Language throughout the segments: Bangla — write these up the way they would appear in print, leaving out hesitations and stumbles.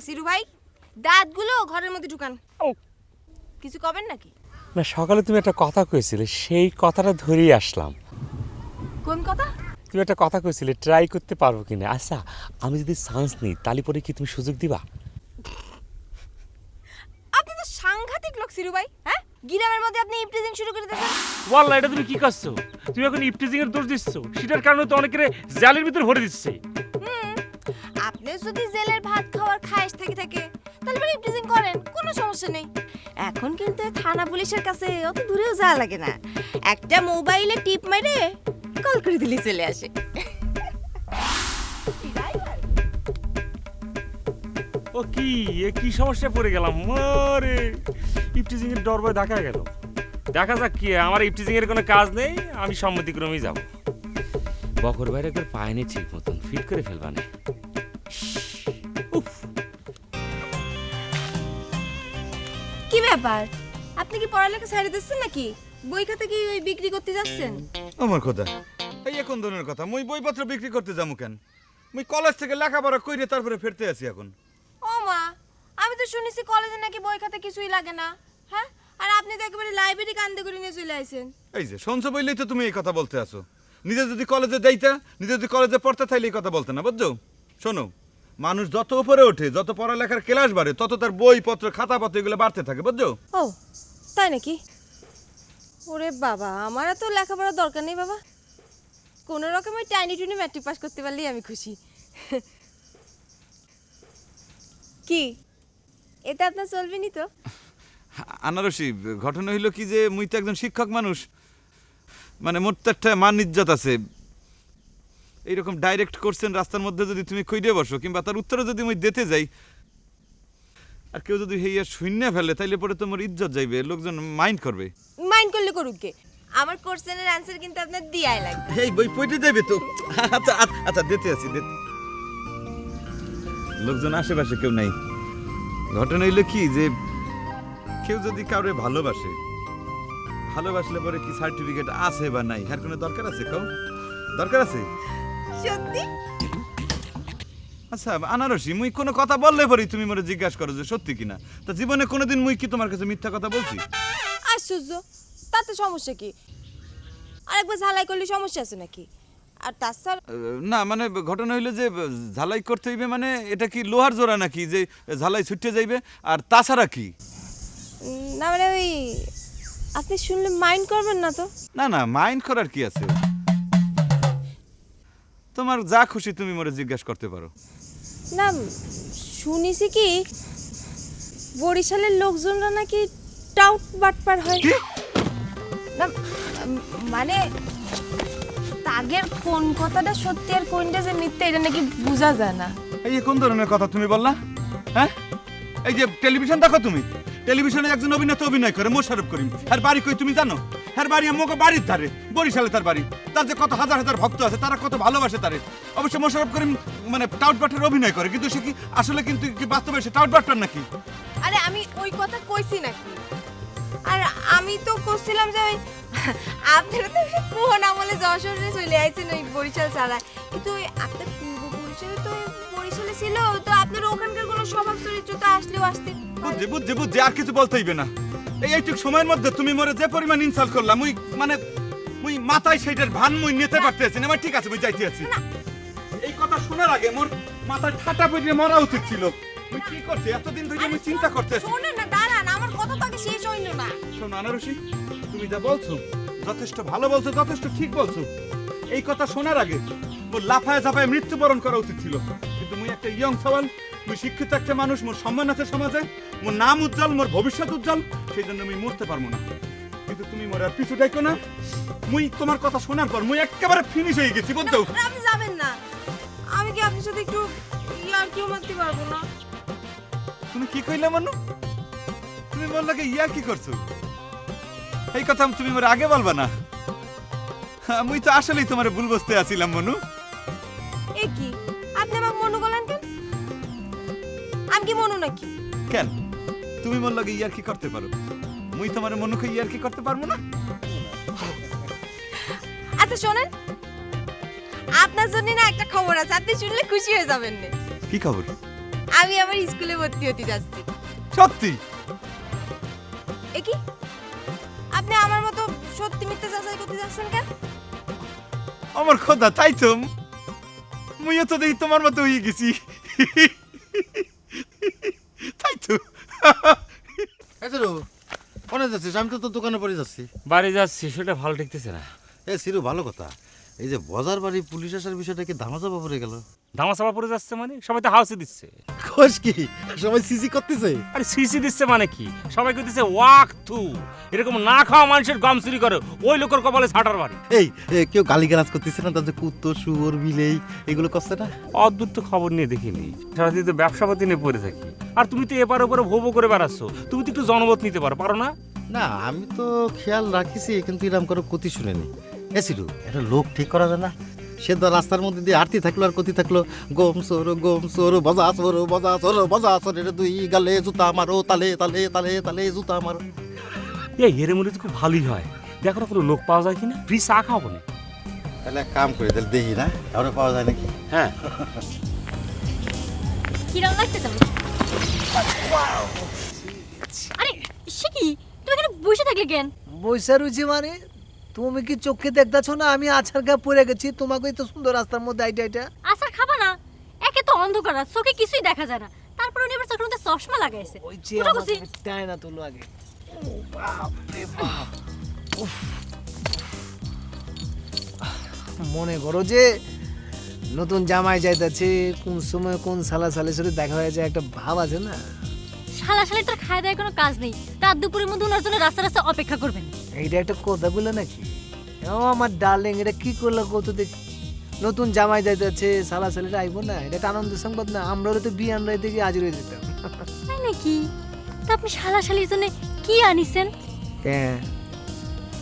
সিরু ভাই, দাঁতগুলো ঘরের মধ্যে ঢুকান। কিছু কবেন নাকি? না, সকালে তুমি একটা কথা কইছিলে, সেই কথাটা ধরেই আসলাম। কোন কথা? তুমি একটা কথা কইছিলে ট্রাই করতে পারবো কিনা। আচ্ছা, আমি যদি চান্স নিই তাহলে পরে কি তুমি সুযোগ দিবা? আপনি তো সাংঘাতিক লোক সিরু ভাই। হ্যাঁ, গ্রামের মধ্যে আপনি ইপটিজিং শুরু করে দিয়েছেন। ওয়াল্লাহ, এটা তুমি কি করছো? তুমি এখন ইপটিজিং এর দোষ দিচ্ছ, সেটার কারণে তো অনেকের জালের ভিতর ভরে দিচ্ছে। আপনি যদি জেলের ভাত খাওয়ার খায়েশ থাকে তাহলে পরে ইপটিজিং করেন, কোনো সমস্যা নেই। এখন কিন্তু থানা পুলিশের কাছে অত দূরেও যাওয়া লাগে না, একটা মোবাইলে টিপ মেরে কল করে দিলে চলে আসে। ও কি, এ কি সমস্যা পড়ে গেলাম মরে। ইপটিজিং এর ডর ভয় দেখা গেল। দেখা যাক কি, আমার ইপটিজিং এর কোনো কাজ নেই, আমি সম্মতিক্রমেই যাব। বকর বাইরে করে পায়নি ঠিক মতন ফিট করে ফেলবানে। কি ব্যাপার, আপনি কি পড়ালেখা ছেড়ে দিচ্ছেন নাকি? বই খাতা কি ওই বিক্রি করতে যাচ্ছেন? আমার কথা এই এখন ধরনের কথা, মুই বইপত্র বিক্রি করতে যাবো কেন? মুই কলেজ থেকে লেখাপড়া কইরে তারপরে ফিরতে আছি এখন। ও মা, আমি তো শুনেছি কলেজে নাকি বই খাতা কিছুই লাগে না। হ্যাঁ, আর আপনি তো একেবারে লাইব্রেরি কান্দে করে নিয়ে চলে আসেন। এই যে শুনছো বললেই তো তুমি এই কথা বলতে আসো। নিজে যদি কলেজে যাইতা, নিজে যদি কলেজে পড়তে তাইলে এই কথা বলতে না, বুঝছো? শোনো, মানুষ যত উপরে ওঠে, যত পড়ালেখার ক্লাস বাড়ে, তত তার বইপত্র খাতাপত্র এগুলো বাড়তে থাকে, বুঝছো? ও তাই নাকি? ওরে বাবা, আমার তো লেখাপড়ার দরকার নেই বাবা, কোনো রকম ওই টাইনি টুনি ম্যাট্রিক পাস করতে পারলেই আমি খুশি। কি এটা আপনার চলবে নি তো? আনারসি, ঘটনা হইলো কি যে মুই তো একজন শিক্ষক মানুষ, মানে মোর তো একটা মান ইজ্জত আছে। এইরকম ডাইরেক্ট কোশ্চেন রাস্তার মধ্যে যদি তুমি কইরে বসো, কিংবা তার উত্তরে যদি মুই দিতে যাই, আর কেউ যদি হেইয়া শূন্য ফেলে, তাইলে পরে তোমার ইজ্জত যাইবে, লোকজন মাইন্ড করবে। মাইন্ড করলে করুক কে, আমার কোশ্চেনের অ্যানসার কিন্তু আপনার দিয়াই লাগবে। এই বই পড়তে যাবে তো? আচ্ছা আচ্ছা, দিতে আছি দিতে। লোকজন আশেপাশে কেউ নাই। ঘটনা হইলো কি যে কেউ যদি কাউরে ভালোবাসে, ভালোবাসলে পরে কি সার্টিফিকেট আছে বা নাই, এর কোনো দরকার আছে? কাউ দরকার আছে? সত্যি? আচ্ছা আনারসি, মুই কোনো কথা বললে পরেই তুমি মোরে জিজ্ঞাসা করো যে সত্যি কিনা। তা জীবনে কোনোদিন মুই কি তোমার কাছে মিথ্যা কথা বলছি? আশ্চর্য, তাতে সমস্যা কি? আরেকবার ঝালাই করলে সমস্যা আছে নাকি? আর তাছাড়া না, মানে ঘটনা হইলো যে ঝালাই করতে হইবে, মানে এটা কি লোহার জোড়া নাকি যে ঝালাই ছুটে যাইবে? আর তাছাড়া কি? না মানে ওই, আপনি শুনলে মাইন্ড করবেন না তো? না না, মাইন্ড করার কি আছে? তোমার যা খুশি তুমি মোরে জিজ্ঞাসা করতে পারো। না, শুনিছি কি বরিশালের লোকজনরা নাকি টাউট বাটপার হয়। কি? না মানে তাগের কোন কথাটা সত্যি আর কোনটা যে মিথ্যা এটা নাকি বোঝা যায় না। এই কোন ধরনের কথা তুমি বললা? হ্যাঁ, এই যে টেলিভিশন দেখো তুমি, টেলিভিশনে একজন অভিনেতা অভিনয় করে, মোশাররফ করিম। আর বাড়ি কই তুমি জানো? হ্যাঁ, বাড়ি আমাকে বাড়ির ধারে, বরিশালে তার বাড়ি। তার যে কত হাজার হাজার ভক্ত আছে, তারা কত ভালোবাসে তারে। অবশ্য মোশাররফ করিম মানে টাউট বাটপার অভিনয় করে, কিন্তু সে কি আসলে কিন্তু কি বাস্তবে সে টাউট বাটপার নাকি? আরে আমি ওই কথা কইছি নাকি? আর আমি তো কইছিলাম যে ওই আপনারা তো কোন আমলে যশোরে চলে আইছেন ওই বরিশাল ছাড়া, কিন্তু ওই আপনার পূর্বপুরুষের তো ওই বরিশালে ছিল, তো আপনার ওখানকার কোনো স্বভাব চরিত্র তো আসলেও আসতে। বুঝছি বুঝছি বুঝছি, আর কিছু বলতে হইবে না। এইটুক সময়ের মধ্যে তুমি মোরে যে পরিমাণ ইনসাল্ট করলাম, মুই মাথায় সেইটার ভান মুই নিতে পারতেছি না। ঠিক আছে, মুই যাইতে আছি। এই কথা শোনার আগে মোর মাথায় ঠাটা পড়ে মরা উচিত ছিল। মুই কি করছি এতদিন ধরে আমি চিন্তা করতেছি। শোনেন না, দাঁড়ান, আমার কথা তো আগে শেষ হইল না। শোনো আনারসি, তুমি যা বলছো যথেষ্ট ভালো বলছো, যথেষ্ট ঠিক বলছো। এই কথা শোনার আগে মোর লাফায় ঝাপায় মৃত্যুবরণ করা উচিত ছিল, কিন্তু মুই একটা ইয়ং সওয়াল, মুই শিক্ষিত একটা মানুষ, মোর সম্মান আছে সমাজে, মোর নাম উজ্জ্বল, মোর ভবিষ্যৎ উজ্জ্বল, সেই জন্য আমি মরতে পারবো না। কিন্তু তুমি মোর আর পিছু ডাইকো না। মুই তোমার কথা শোনার পর মুই একেবারে ফিনিশ হয়ে গেছি, বুঝছো? না, আপনি যাবেন না। আমি কি আপনার সাথে একটু ইয়ার কিউ মারতে পারবো না? তুমি কি কইলা মানু? তুমি মোর লাগে ইয়া কি করছো? এই কথা তুমি মোর আগে বলবা না? মুই তো আসলেই তোমার ভুল বুঝতে আছিলাম মনু। এ কি, আপনি আমাকে মনু বলেন কেন? আমি কি মনু নাকি? কেন তুমি মোর লাগে ইয়ার কি করতে পারো? মুই তোমার মনুকে ইয়ার কি করতে পারবো না? আচ্ছা শোনেন, আপনার জন্য না একটা খবর আছে, আপনি শুনলে খুশি হয়ে যাবেন না। কি খবর? আমি আমার স্কুলে ভর্তি হতে যাচ্ছি। সত্যি? এ কি, আপনি আমার মতো সত্যি মিথ্যা যাচাই করতে যাচ্ছেন কেন? আমার খোদা, তাই তো মুইও তো দেখি তোমার মতো হয়ে গেছি। তাই তো। সিরু কোনে যাচ্ছিস? আমি তো তোর দোকানে পড়ে যাচ্ছি। বাড়ি যাচ্ছি, সেটা ভালো ঠেকতেছে না। এ সিরু, ভালো কথা, এই যে বাজার বাড়ি পুলিশ আসার বিষয়টা কি ধামাচাপা পড়ে গেল? ধামাচাপা পড়ে যাচ্ছে মানে? সবাই তো হাউসে দিচ্ছে। কোষ কি সবাই সিসি করতেছে? আরে সিসি দিচ্ছে মানে কি? সবাই কইতেছে ওয়াক থু। এরকম না খাওয়া মানুষের গম চুরি করে ওই লোকের কপালে ছাটার বাড়ি। এই কেউ গালিগালাজ করতেছে না? তাদের কুত্তো শুয়োর বিলেই এগুলো করছে না? অদ্ভুত তো খবর নিয়ে দেখিনি, সারাদিন তো ব্যবসাপাতি নিয়ে পড়ে থাকি। আর তুমি তো এপার ওপরে ভোবো করে বেড়াচ্ছ, তুমি তো একটু জনমত নিতে পারো না? না, আমি তো খেয়াল রাখিছি, কিন্তু এরকম করে ক্ষতি শুনেনি। এ সিরু, একটা লোক ঠিক করা যায় না? সে তো রাস্তার মধ্যে দিয়ে আরতি থাকলো আর ক্ষতি থাকলো, গম সরো বজা সরো এটা দুই গালে জুতা মারো, তালে তালে তালে তালে জুতা মারো। এই এর মধ্যে তো খুব ভালোই হয়। দেখো না কোনো লোক পাওয়া যায় কিনা, ফ্রি চা খাওয়াবো না? তাহলে এক কাম করে, তাহলে দেখি না আমরা পাওয়া যায় নাকি। হ্যাঁ। কিরম লাগতেছে? আরে সে কি, তুমি এখানে বসে থাকলে কেন? বৈশা রুচি মানে তুমি কি চোখে দেখতেছো না আমি আছাড় গা পড়ে গেছি? তোমাকে তো সুন্দর রাস্তার মধ্যে আইটা আসার খাবা না? একে তো অন্ধকার রাত, চোখে কিছুই দেখা যায় না, তারপর উনি আবার চোখের মধ্যে চশমা লাগাইছে। ওই যে তুলো বুঝি? টাই না তুলো আগে। ও বাপ রে বাপ, উফ। মনে করো যে নতুন জামাই যাইতাছে, কোন সময় কোন সালা সালের সাথে দেখা হয়ে যায়, একটা ভাব আছে না? শালা শালি তোর খায় দায় কোনো কাজ নেই, রাত দুপুরের মধ্যে ওনার জন্য রাস্তা রাস্তা অপেক্ষা করবেন। এইটা একটা কথা বলে নাকি? ও আমার ডার্লিং, এটা কি করলো কত দেখ, নতুন জামাই যাইতেছে, সালা সালিটা আইবো না? এটা একটা আনন্দ সংবাদ না? আমরা তো বিয়ে আনলাই থেকে হাজির হয়ে যেতাম। তাই নাকি? তা আপনি শালা শালির জন্য কি আনিছেন? হ্যাঁ,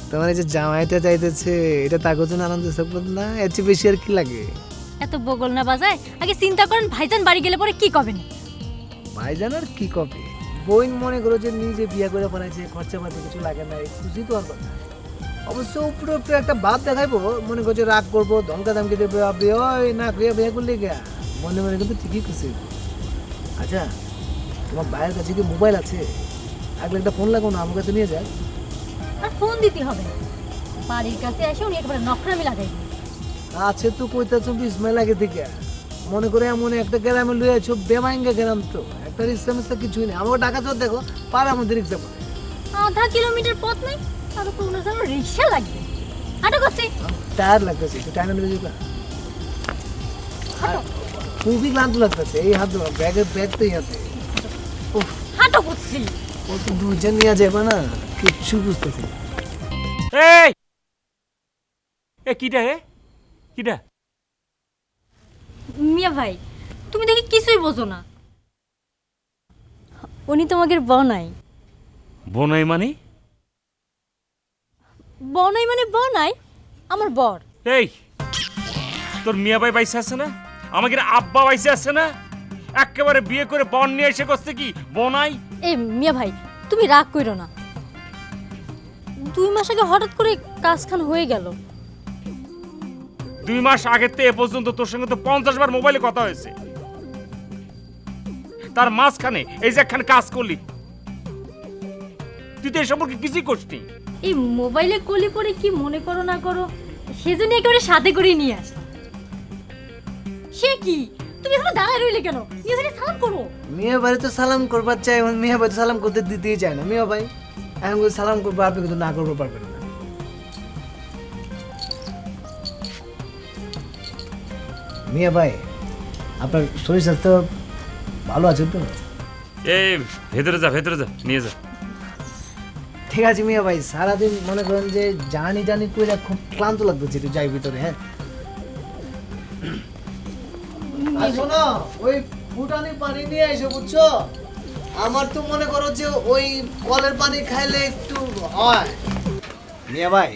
তোমার এই যে জামাইটা যাইতেছে, এটা তার জন্য আনন্দ সংবাদ না? এর চেয়ে বেশি আর কি লাগে? এত বগল না বাজায়, আগে চিন্তা করেন ভাইজান বাড়ি গেলে পরে কি কবেন। ভাইজান আর কি কবে, বোন মনে করো যে নিজে বিয়ে করে ফেলাইছে, খরচা পাতি কিছু লাগে না, খুশি তো আর কথা। অবশ্য উপরে উপরে একটা ভাব দেখাইবো, মনে করছে রাগ করবো, ধমকা ধমকি দেবো, আপনি ওই না বিয়ে করলে গা, মনে মনে কিন্তু ঠিকই খুশি। আচ্ছা, তোমার ভাইয়ের কাছে কি মোবাইল আছে? আগলে একটা ফোন লাগাও না, আমার কাছে নিয়ে যাক। আর ফোন দিতে হবে না, বাড়ির কাছে এসে উনি একেবারে নখরামি লাগাই দিন। আছে তো কইতাছো বিস্ময় লাগে থেকে, মনে করে এমন একটা গ্রামে লুয়ে আছো, বেমাইঙ্গা গ্রাম তো, একটা রিক্সা মিক্সা কিছুই নেই। আমাকে ঢাকা চোর দেখো, পাড়ার মধ্যে রিক্সা পায়, 0.5 কিলোমিটার পথ নাই, তার উপর ওনার জন্য রিক্সা লাগবে। হাঁটো করছি, টায়ার লাগতেছে, একটু টাইম মিলে যাবে। খুবই ক্লান্ত লাগতেছে, এই হাত ব্যাগ তো ইয়াতে, হাঁটো করছি। ও তো দুজন নিয়ে যাবে না, কিচ্ছু বুঝতেছি না। এই এ কিটা হে কিটা? মিয়া ভাই, তুমি দেখি কিছুই বোঝো না, উনি তোমাকে বনাই। বনাই মানে? বনাই মানে বনাই, আমার বর। এই তোর মিয়া ভাই বাইসে আছে না? আমাকে আব্বা বাইসে আছে না? একেবারে বিয়ে করে বন নিয়ে এসে করছে কি বনাই? এ মিয়া ভাই, তুমি রাগ করো না, 2 মাস আগে হঠাৎ করে কাজখান হয়ে গেল। 2 মাস আগের থেকে এ পর্যন্ত তোর সঙ্গে তো 50 বার মোবাইলে কথা হয়েছে, তার মাঝখানে এই যে একখানে কাজ করলি, তুই তো এ সম্পর্কে কিছুই করছিস। এই মোবাইলে কলি পরে কি মনে করো না করো, সেজন্য একেবারে সাথে করে নিয়ে আস। সে কি, তুমি এখনো দাঁড়ায় রইলে কেন? মিয়া ভাই সালাম করো। মিয়া ভাই তো সালাম করবার চাই, মিয়া ভাই তো সালাম করতে দিতেই চায় না। মিয়া ভাই এখন যদি সালাম করবো, আপনি কিন্তু না করবো পারবেন না। মিয়া ভাই, আপনার শরীর স্বাস্থ্য ভালো আছে তো? এই ভেতরে যা নিয়ে যা। ঠিক আছে মিয়া ভাই, সারাদিন মনে করেন যে জানি করে খুব ক্লান্ত লাগতেছে, একটু যাই ভিতরে। হ্যাঁ, আর শোনো, ওই ফুটানি পানি নিয়ে এসো, বুঝছো? আমার তো মনে করো যে ওই কলের পানি খাইলে একটু হয়। মিয়া ভাই,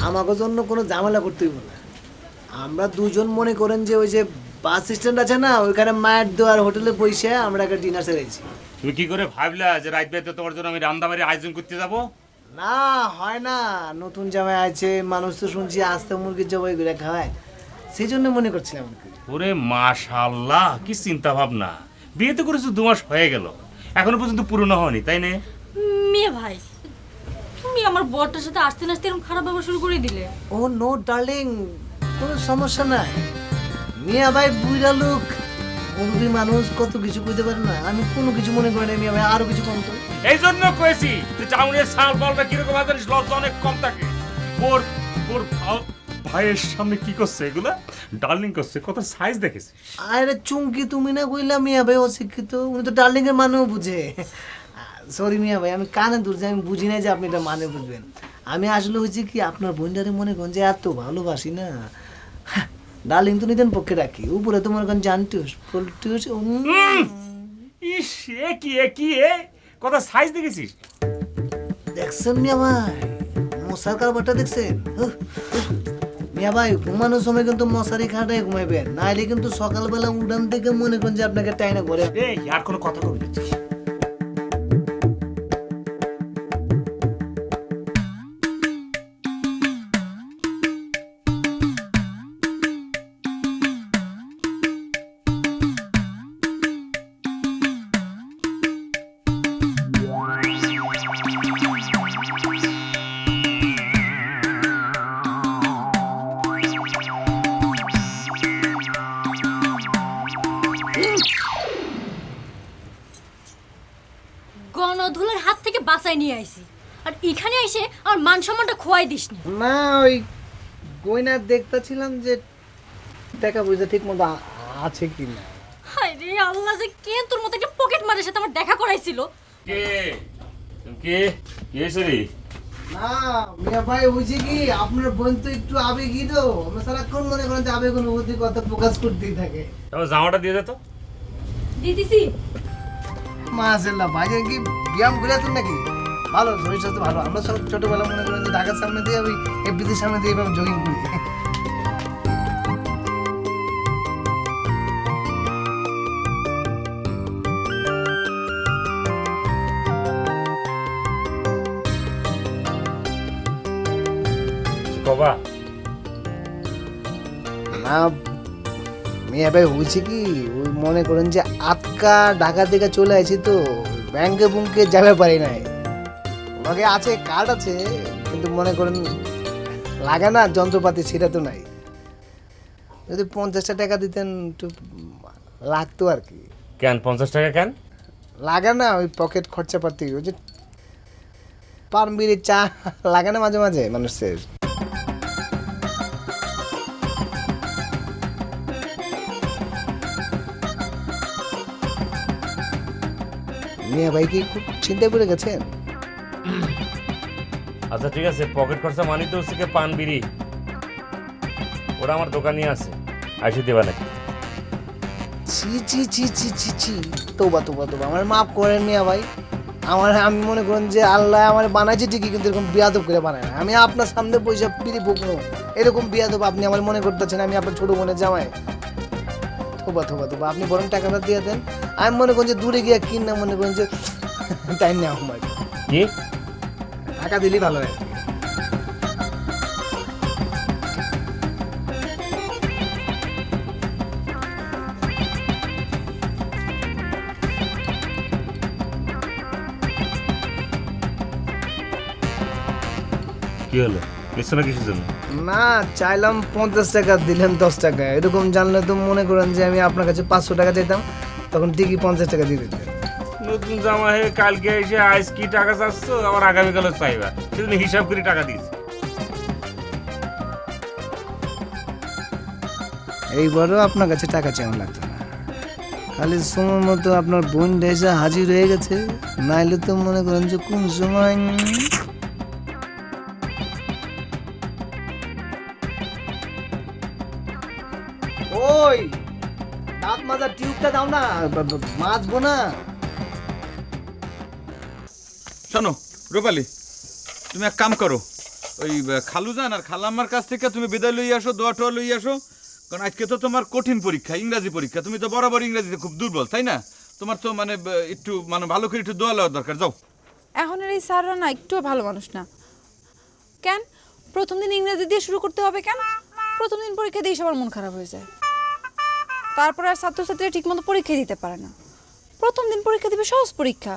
আমাকে জন্য কোনো ঝামেলা করতে হইব না। আমরা দুজন মনে করেন যে ওই যে বাস স্ট্যান্ড আছে না, ওইখানে মায়ের দোয়ার হোটেলে বসে আমরা একটা ডিনার সেরেছি। তুমি কি করে ভাবলা যে রাত বেতে তোমার জন্য আমি রান্দাবাড়ি আয়োজন করতে যাব? না হয় না, নতুন জামাই আছে, মানুষ তো শুনছি আস্তে মুরগির জবাই করে খাওয়ায়, সেই জন্য মনে করছিলাম। ওরে মাশাআল্লাহ, কি চিন্তা ভাবনা! বিয়ে তো করেছো 2 মাস হয়ে গেল, এখনো পর্যন্ত পুরনো হয়নি, তাই না? মিয়া ভাই, তুমি আমার বরটার সাথে আসতে না আসতে এরকম খারাপ ব্যবহার শুরু করে দিলে। ও নো ডার্লিং, কোনো সমস্যা নাই। মিয়া ভাই বুইরা লোক, মুরব্বী মানুষ, কত কিছু কইতে পারে না। আমি কোনো কিছু মনে করি না মিয়া ভাই, আরো কিছু কম তো। এই জন্য কয়েছি যে টাউনের সাল বলটা কিরকম আছে, লজ্জা অনেক কম থাকে। ওর ওর ভাইয়ের সামনে কি করছে এগুলা, ডার্লিং করছে, কত সাইজ দেখেছি। আরে চুমকি, তুমি না কইলা মিয়া ভাই অশিক্ষিত, উনি তো ডার্লিং এর মানেও বুঝে। সরি মিয়া ভাই, আমি কানে ধরছি, আমি বুঝি নাই যে আপনি এটা মানে বুঝবেন। আমি আসলে হয়েছে কি, আপনার বোনটারে মনে করেন যে এত ভালোবাসি না, ডার্লিং তো নিতেন পক্ষে রাখি, উপরে তো মনে করেন জানটুস পল্টুস। ইস, এ কি কত সাইজ দেখেছিস। দেখছেন মিয়া ভাই, মশার কারবারটা দেখছেন? মিয়া ভাই, ঘুমানোর সময় কিন্তু মশারি খাটায় ঘুমাইবেন, নাইলে কিন্তু সকালবেলা উড়ান থেকে মনে করেন যে আপনাকে টাইনা করে। এই আর কোনো কথা কবি না। গণধুলার হাত থেকে বাঁচাই নিয়ে আইছি, আর এখানে এসে আমার মান সম্মানটা খোয়াই দিস না। না, ওই গয়না দেখতেছিলাম যে টাকা পয়সা ঠিক মতো আছে কি না। হায় রে আল্লাহ, যে কে তোর মতো একটা পকেট মারের সাথে আমার দেখা করাইছিল। কে কে কে সরি? না মিয়া ভাই, হয়েছে কি, আপনার বোন তো একটু আবেগী তো, আমরা সারাক্ষণ মনে করেন যে আবেগ অনুভূতি কথা প্রকাশ করতেই থাকে। তারপর জামাটা দিয়ে দে তো। দিদিছি মাশাআল্লাহ, ভাইজান কি ব্যায়াম করে আছেন নাকি? ভালো, শরীর স্বাস্থ্য ভালো। আমরা সব ছোটবেলা মনে করেন যে ঢাকার সামনে দিয়ে ওই এফডিসির সামনে দিয়ে এভাবে জগিং করি। কবা না মিয়া ভাই, হয়েছে কি, ওই মনে করেন যে আটকা ঢাকা থেকে চলে আসি তো, ব্যাংকে বুঙ্কে যাবে পারি নাই। ওনাকে আছে, কার্ড আছে, কিন্তু মনে করেন লাগে না যন্ত্রপাতি, সেটা তো নাই। যদি 50টা টাকা দিতেন একটু লাগতো আর কি। কেন 50 টাকা কেন? লাগে না ওই পকেট খরচাপাতি, ওই যে পান বিড়ি চা লাগে না মাঝে মাঝে মানুষের। মিয়া ভাই কি খুব চিন্তা করে গেছেন? আচ্ছা ঠিক আছে, পকেট খরচা মানি তো হচ্ছে পান বিড়ি, ওরা আমার দোকানই আছে, আইসে দেবা নাকি? ছি ছি ছি ছি ছি ছি, তোবা তোবা তোবা, আমার মাফ করেন মিয়া ভাই। আমি মনে করেন যে আল্লাহ আমার বানাইছে ঠিকই, কিন্তু এরকম বিয়াদব করে বানায় না। আমি আপনার সামনে পয়সা বিড়ি ফুকনো, এরকম বিয়াদব আপনি আমার মনে করতেছেন আমি আপনার ছোট বোনের জামাই? তোবা তোবা তোবা, আপনি বরং টাকাটা দিয়ে দেন, আমি মনে করেন যে দূরে গিয়ে কিন না, মনে করেন যে টাইম নেওয়া আমার কি টাকা দিলেই ভালো হয়। কি হলো, নিচ্ছ না কিসের জন্য? না, চাইলাম 50 টাকা, দিলেন 10 টাকা। এরকম জানলে তো মনে করেন যে আমি আপনার কাছে 500 টাকা চাইতাম, তখন ঠিকই 50 টাকা দিয়ে দিতেন। নতুন জামা হয়ে কালকে এসে আজ কি টাকা চাচ্ছ, আবার আগামীকালও চাইবা, সেদিন হিসাব করে টাকা দিয়েছি। এইবারও আপনার কাছে টাকা চাওয়া লাগতো না, খালি সময় মতো আপনার বোন এসে হাজির হয়ে গেছে, নাইলে তো মনে করেন যে কোন সময়। ওই দাঁত মাজার টিউবটা দাও না, মাজবো না। শোনো রূপালী, তুমি এক কাম করো, ওই খালুজান আর খালাম্মার কাছ থেকে তুমি বিদায় লই আসো, দোয়া টোয়া লই আসো, কারণ আজকে তো তোমার কঠিন পরীক্ষা, ইংরাজি পরীক্ষা। তুমি তো বরাবর ইংরাজিতে খুব দুর্বল, তাই না? তোমার তো মানে একটু মানে ভালো করে একটু দোয়া লওয়ার দরকার। যাও। এখনের এই স্যাররা না একটুও ভালো মানুষ না। কেন প্রথম দিন ইংরেজি দিয়ে শুরু করতে হবে? কেন প্রথম দিন পরীক্ষা দিয়ে সবার মন খারাপ হয়ে যায়, তারপর আর ছাত্রছাত্রীরা ঠিকমতো পরীক্ষা দিতে পারে না। প্রথম দিন পরীক্ষা দিবে সহজ পরীক্ষা।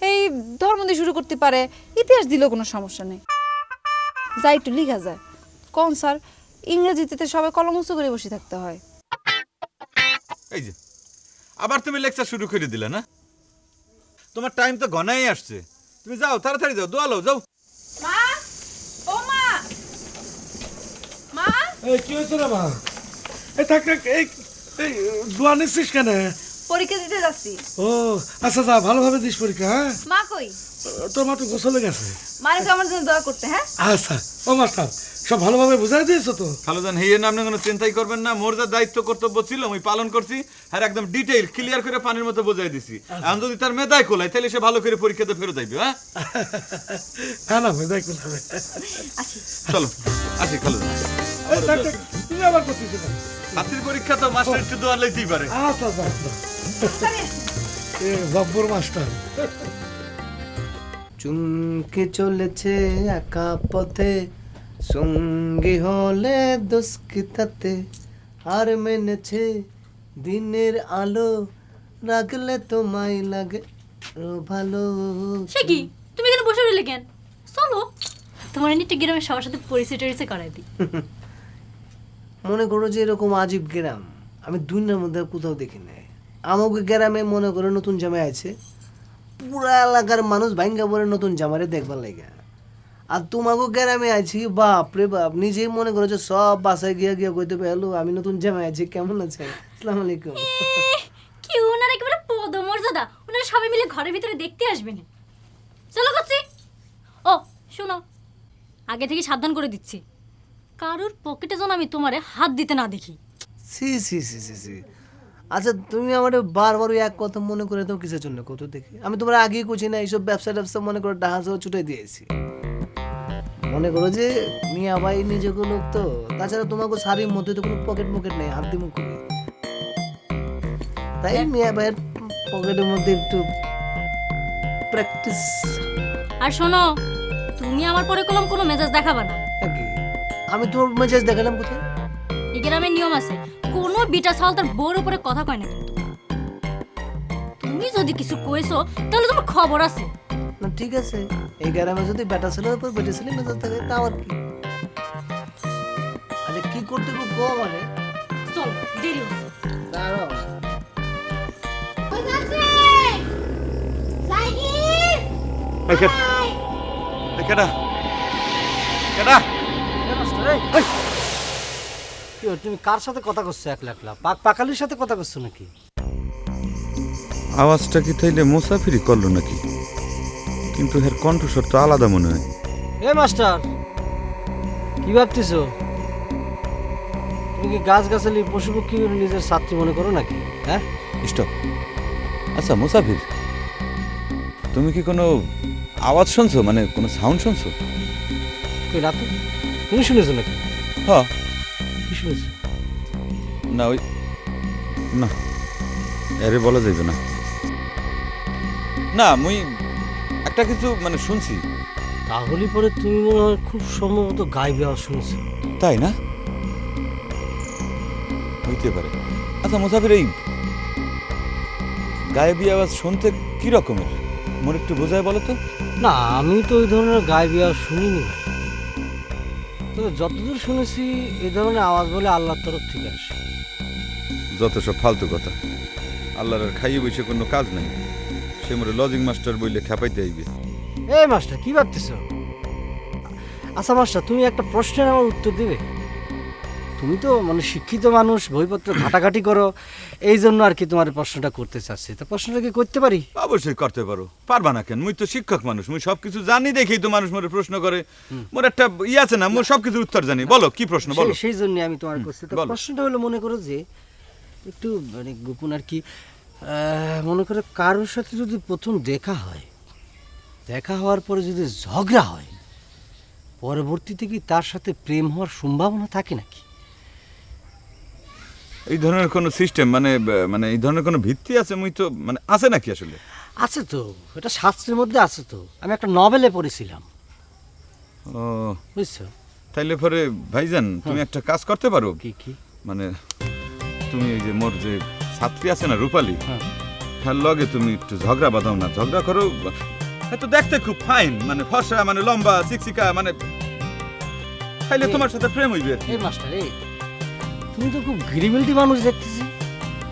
এই ধর্ম দিয়ে শুরু করতে পারে, ইতিহাস দিলেও কোনো সমস্যা নেই, যা একটু লিখা যায়। কোন স্যার, ইংরেজিতে সবাই কলম উঁচু করে বসে থাকতে হয়। এই যে আবার তুমি লেকচার শুরু করে দিলে না? তোমার টাইম তো ঘনাই আসছে, তুমি যাও তাড়াতাড়ি যাও, দোয়ালো যাও। মা, ও মা, মা, এই কি হয়েছে রে মা? এই থাক থাক, এই এই দোয়া নিচ্ছিস কেন? পরীক্ষা দিতে যাচ্ছি। ও আচ্ছা, যা ভালোভাবে দিস পরীক্ষা। হ্যাঁ, মা কই? তোর মা তো গোসলে গেছে। মানে আমার জন্য দোয়া করতে। হ্যাঁ আচ্ছা, ও মাস্টার সব ভালোভাবে বুঝাই দিয়েছো তো? খালুজান হেয়ে নামনে কোনো চিন্তাই করবেন না, মোর যা দায়িত্ব কর্তব্য ছিল আমি পালন করছি, আর একদম ডিটেইল ক্লিয়ার করে পানির মতো বোঝাই দিছি। এখন যদি তার মেধায় কোলায় তাহলে সে ভালো করে পরীক্ষাতে ফেরত যাইবে। হ্যাঁ হ্যাঁ না ভাই, দেখ চলো আসি খালুজান। তুমি আবার করছিস কেন? হাতির পরীক্ষা তো মাস্টার একটু দোয়া লইতেই পারে। আচ্ছা যা যা। এ জব্বর মাস্টার। চুমকে চলেছে একা পথে, সঙ্গী হলে দুষ্কৃতাতে, হার মেনেছে দিনের আলো, রাখলে তোমায় লাগে ভালো। সে কি, তুমি এখানে বসে রইলে কেন? চলো, তোমার একটা গ্রামের সবার সাথে পরিচয় টরিচয় করাই দিই। মনে করো যে এরকম আজীব গ্রাম আমি দুনিয়ার মধ্যে কোথাও দেখি নাই। আমাকে গ্রামে মনে করো নতুন জামাই আছে, পুরা এলাকার মানুষ ভাঙ্গা পরে নতুন জামারে দেখবার লাগে। আর তোমাকে গ্রামে আছি, বাপ রে বাপ, নিজেই মনে করো যে সব বাসায় গিয়া গিয়া কইতে পারলো আমি নতুন জামাই আছি, কেমন আছে? আসসালামু আলাইকুম। কি ওনারা একেবারে পদমর্যাদা, ওনারা সবাই মিলে ঘরের ভিতরে দেখতে আসবেন। চলো করছি। ও শোনো, আগে থেকে সাবধান করে দিচ্ছি, কারোর পকেটে যেন আমি তোমারে হাত দিতে না দেখি। সি সি সি সি সি আচ্ছা, তুমি আমার বারবার ওই এক কথা মনে করে দাও কিসের জন্য কত দেখি? আমি তোমার আগেই করছি না এইসব ব্যবসা ট্যাবসা মনে করো ডাহাজও ছুটে দিয়েছি। মনে করো যে মিয়া ভাই নিজেকে লোক তো, তাছাড়া তোমাকে শাড়ির মধ্যে তো কোনো পকেট মকেট নেই, হাত দিমুখ করি, তাই মিয়া ভাইয়ের পকেটের মধ্যে একটু প্র্যাকটিস। আর শোনো, তুমি আমার পরে কলম কোনো মেজাজ দেখাবা না। আমি তোমার মেজাজ দেখালাম কোথায়? এই গ্রামের নিয়ম আছে, কোনো বিটা ছাল তার বউর উপরে কথা কয় না। কিন্তু তুমি যদি কিছু কইছো তাহলে তোমার খবর আছে। না ঠিক আছে, এই গ্রামে যদি বেটা ছেলের উপর বেটা ছেলে মেজাজ থাকে তা আর কি? আচ্ছা কি করতে গো মানে? চল, দেরি হচ্ছে। দাঁড়াও, কেডা কেডা? তুমি কার সাথে কথা করছো? একলা একলা পাকালির সাথে কথা করছো নাকি? আওয়াজটা কি তাইলে মুসাফিরি করলো নাকি? কিন্তু এর কণ্ঠস্বর তো আলাদা মনে হয়। এ মাস্টার, কি ভাবতেছো? তুমি কি গাছ গাছালি পশু পক্ষী নিজের ছাত্রী মনে করো নাকি? হ্যাঁ স্টপ। আচ্ছা মুসাফির, তুমি কি কোনো আওয়াজ শুনছো, মানে কোনো সাউন্ড শুনছো? কই না তো, তুমি শুনেছো নাকি? হ্যাঁ। কি শুনেছো? না ওই না, আরে বলা যাইবে না। না মুই একটা কিছু মানে শুনছি। তাহলে পরে তুমি মনে হয় খুব সম্ভবত গাইবে আওয়াজ শুনেছো। তাই না? হইতে পারে। আচ্ছা মুসাফির, এই গায়েবী আওয়াজ শুনতে কি রকমের মোর একটু বোঝায় বলো তো? না আমি তো ওই ধরনের গাইবে আওয়াজ শুনিনি ভাই, তবে যতদূর শুনেছি এই ধরনের আওয়াজ বলে আল্লাহর তরফ থেকে আসে। যত সব ফালতু কথা। আল্লাহর আর খাইয়ে বসে কোনো কাজ নাই, সে মোরে লজিং মাস্টার বইলে খেপাইতে আইবে। এই মাস্টার কি ভাবতেছো? আচ্ছা মাস্টার, তুমি একটা প্রশ্নের আমার উত্তর দিবে? তুমি তো মানে শিক্ষিত মানুষ, বইপত্র ঘাটাঘাটি করো, এই জন্য আর কি তোমার প্রশ্নটা করতে চাচ্ছি। তো প্রশ্নটা কি করতে পারি? অবশ্যই করতে পারো। পারবা না কেন? মুই তো শিক্ষক মানুষ, মুই সবকিছু জানি দেখেই তো মানুষ মোরে প্রশ্ন করে। মোর একটা ইয়ে আছে না, মোর সবকিছুর উত্তর জানি। বলো কি প্রশ্ন বলো। সেই জন্য আমি তোমার করছি। তো বলো। প্রশ্নটা হলো, মনে করো যে একটু মানে গোপন আর কি, মনে করো কারোর সাথে যদি প্রথম দেখা হয়, দেখা হওয়ার পরে যদি ঝগড়া হয়, পরবর্তীতে কি তার সাথে প্রেম হওয়ার সম্ভাবনা থাকে নাকি? এই ধরনের কোনো সিস্টেম মানে মানে এই ধরনের কোনো ভিত্তি আছে মুই তো মানে আছে নাকি আসলে? আছে তো, এটা শাস্ত্রের মধ্যে আছে তো, আমি একটা নভেলে পড়েছিলাম। ও বুঝছো? তাইলে পরে ভাইজান তুমি একটা কাজ করতে পারো। কি কি? মানে তুমি এই যে মোর যে ছাত্রী আছে না রূপালী, হ্যাঁ লগে তুমি একটু ঝগড়া বাঁধাও না, ঝগড়া করো। হ্যাঁ তো দেখতে খুব ফাইন, মানে ফর্সা, মানে লম্বা, শিক্ষিকা, মানে খাইলে তোমার সাথে প্রেম হইবে আর কি। এই মাস্টার এই তুমি তো খুব ঘিরিবিলটি মানুষ দেখতেছি,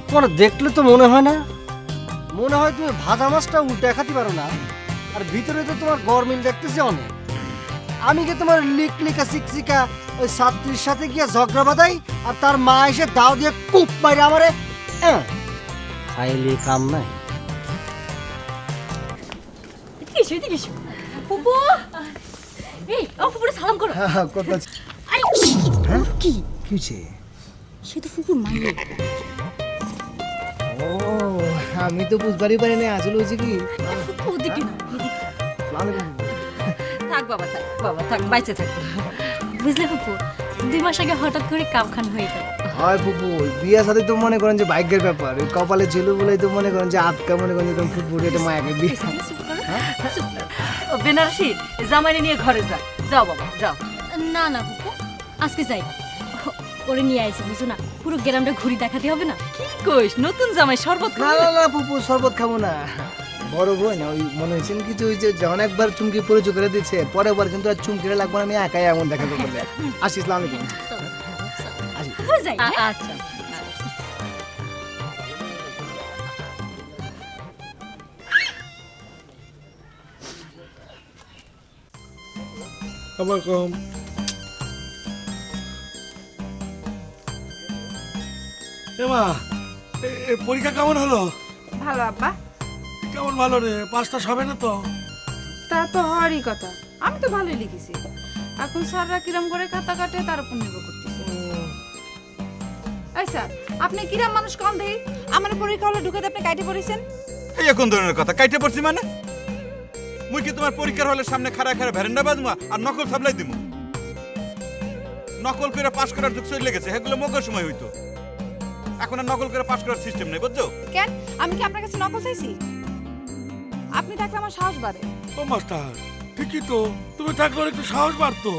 তোমার দেখলে তো মনে হয় না, মনে হয় তুমি ভাজা মাছটা উল্টে খাতে পারো না, আর ভিতরে তো তোমার গরমিল দেখতেছি অনেক। আমি কি তোমার লিকা শিক্ষিকা ওই ছাত্রীর সাথে গিয়ে ঝগড়া বাঁধাই, আর তার মা এসে দাও দিয়ে কুপ মারে আমারে, খাইলে কাম নাই। এদিকে এসো, এদিকে এসো। ফুপু এই ও ফুপুরে সালাম করো। কথা আরে কি কি হচ্ছে? সে তো ফুপুর মাইয়া। ও আমি তো বুঝবারই পারি না আসলে হয়েছে কি। ফুপু ওদিকে না, এদিকে। থাক বাবা, থাক বাবা, থাক, বাইচে থাক। বুঝলে ফুপু 2 মাস আগে হঠাৎ করে কাপখান হয়ে গেল। হয় ফুপু বিয়ের সাথে তো মনে করেন যে ভাগ্যের ব্যাপার, ওই কপালে ছিল বলেই তো মনে করেন যে আটকা মনে করেন যে ফুপু এটা মায়াকে বিয়ে। ও বেনারসি জামাইরে নিয়ে ঘরে যা, যাও বাবা যাও। না না ফুপু আজকে যাই, ওরে নিয়ে আইছি বুঝো না, পুরো গ্রামটা ঘুরি দেখাতে হবে না। কি কইস, নতুন জামাই শরবত না না না ফুপু শরবত খাবো না, বড় বোন ওই মনে হয়েছে কিছু ওই যে যখন একবার চুমকি পরিচয় করে দিচ্ছে, পরের বার কিন্তু আর চুমকিরে লাগবে না, আমি একাই এমন দেখাতে করলে। আসি, আসসালামু আলাইকুম। ফুপু যাই। আচ্ছা। আবার কম এমা পরীক্ষা কেমন হলো? ভালো আব্বা। কেমন ভালো রে, পাঁচটা হবে না তো? তা তো হওয়ারই কথা, আমি তো ভালোই লিখেছি। এখন স্যাররা কিরম করে খাতা কাটে তার উপর নির্ভর করতেছে। এই স্যার, আপনি কিরম মানুষ কম দেই, আমার পরীক্ষা হলে ঢুকে আপনি কাইটে পড়েছেন। এই কোন ধরনের কথা, কাইটে পড়ছি মানে? মুই কি তোমার পরীক্ষার হলের সামনে খাড়া খাড়া ভ্যারেন্ডা বাজমু আর নকল সাপ্লাই দিমু? নকল করে পাস করার যুগ চলে গেছে, সেগুলো মগর সময় হইতো। এখন আর নকল করে পাস করার সিস্টেম নেই, বুঝছো? কেন, আমি কি আপনার কাছে নকল চাইছি? আপনি থাকলে আমার সাহস বাড়ে। ও মাস্টার ঠিকই তো, তুমি থাকলে একটু সাহস বাড়তো।